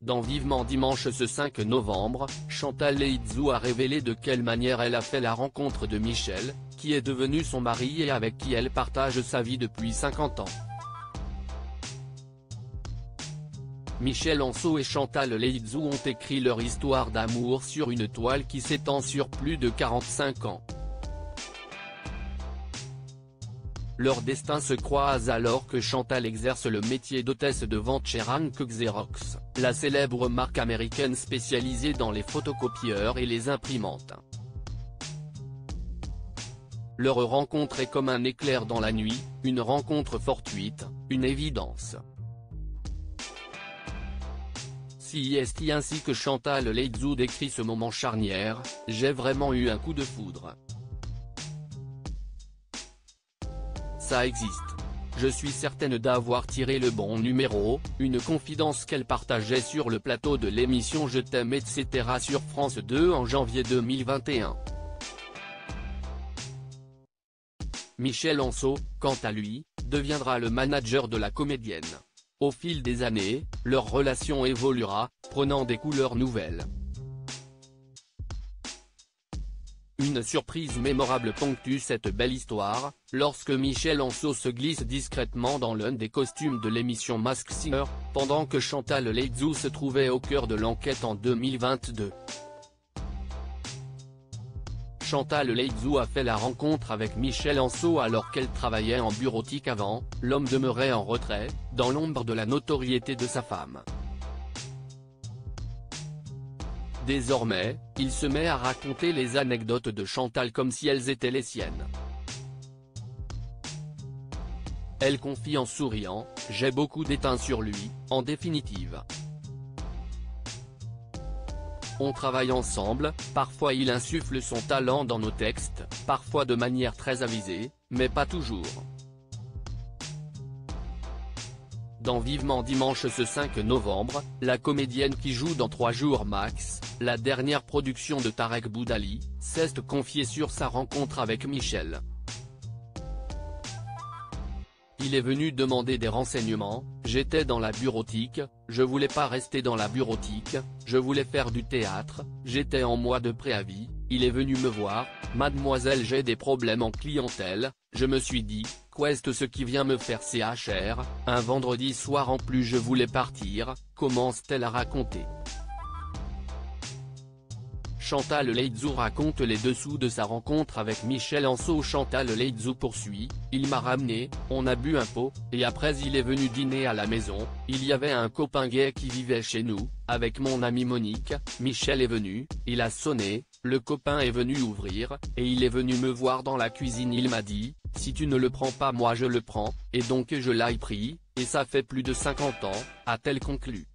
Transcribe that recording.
Dans Vivement Dimanche ce 5 novembre, Chantal Leitzou a révélé de quelle manière elle a fait la rencontre de Michel, qui est devenu son mari et avec qui elle partage sa vie depuis 50 ans. Michel Anso et Chantal Leitzou ont écrit leur histoire d'amour sur une toile qui s'étend sur plus de 45 ans. Leurs destins se croisent alors que Chantal exerce le métier d'hôtesse de vente chez Rank Xerox, la célèbre marque américaine spécialisée dans les photocopieurs et les imprimantes. Leur rencontre est comme un éclair dans la nuit, une rencontre fortuite, une évidence. C'est ainsi que Chantal Leitzou décrit ce moment charnière: « J'ai vraiment eu un coup de foudre. Ça existe. Je suis certaine d'avoir tiré le bon numéro », une confidence qu'elle partageait sur le plateau de l'émission Je t'aime etc. sur France 2 en janvier 2021. Michel Anso, quant à lui, deviendra le manager de la comédienne. Au fil des années, leur relation évoluera, prenant des couleurs nouvelles. Une surprise mémorable ponctue cette belle histoire, lorsque Michel Anso se glisse discrètement dans l'un des costumes de l'émission Masked Singer, pendant que Chantal Leitzou se trouvait au cœur de l'enquête en 2022. Chantal Leitzou a fait la rencontre avec Michel Anso alors qu'elle travaillait en bureautique avant, l'homme demeurait en retrait, dans l'ombre de la notoriété de sa femme. Désormais, il se met à raconter les anecdotes de Chantal comme si elles étaient les siennes. Elle confie en souriant: « J'ai beaucoup d'étain sur lui, en définitive. On travaille ensemble, parfois il insuffle son talent dans nos textes, parfois de manière très avisée, mais pas toujours. » Dans Vivement Dimanche ce 5 novembre, la comédienne qui joue dans 3 jours max, la dernière production de Tarek Boudali, s'est confiée sur sa rencontre avec Michel. Il est venu demander des renseignements: « J'étais dans la bureautique, je voulais pas rester dans la bureautique, je voulais faire du théâtre, j'étais en mois de préavis, il est venu me voir: « Mademoiselle, j'ai des problèmes en clientèle, je me suis dit, qu'est-ce ce qui vient me faire CHR, un vendredi soir en plus je voulais partir », commence-t-elle à raconter. Chantal Leitzou raconte les dessous de sa rencontre avec Michel Anso. Chantal Leitzou poursuit: « Il m'a ramené, on a bu un pot, et après il est venu dîner à la maison, il y avait un copain gay qui vivait chez nous, avec mon amie Monique, Michel est venu, il a sonné, le copain est venu ouvrir, et il est venu me voir dans la cuisine, il m'a dit: « Si tu ne le prends pas moi je le prends », et donc je l'ai pris, et ça fait plus de 50 ans, a-t-elle conclu.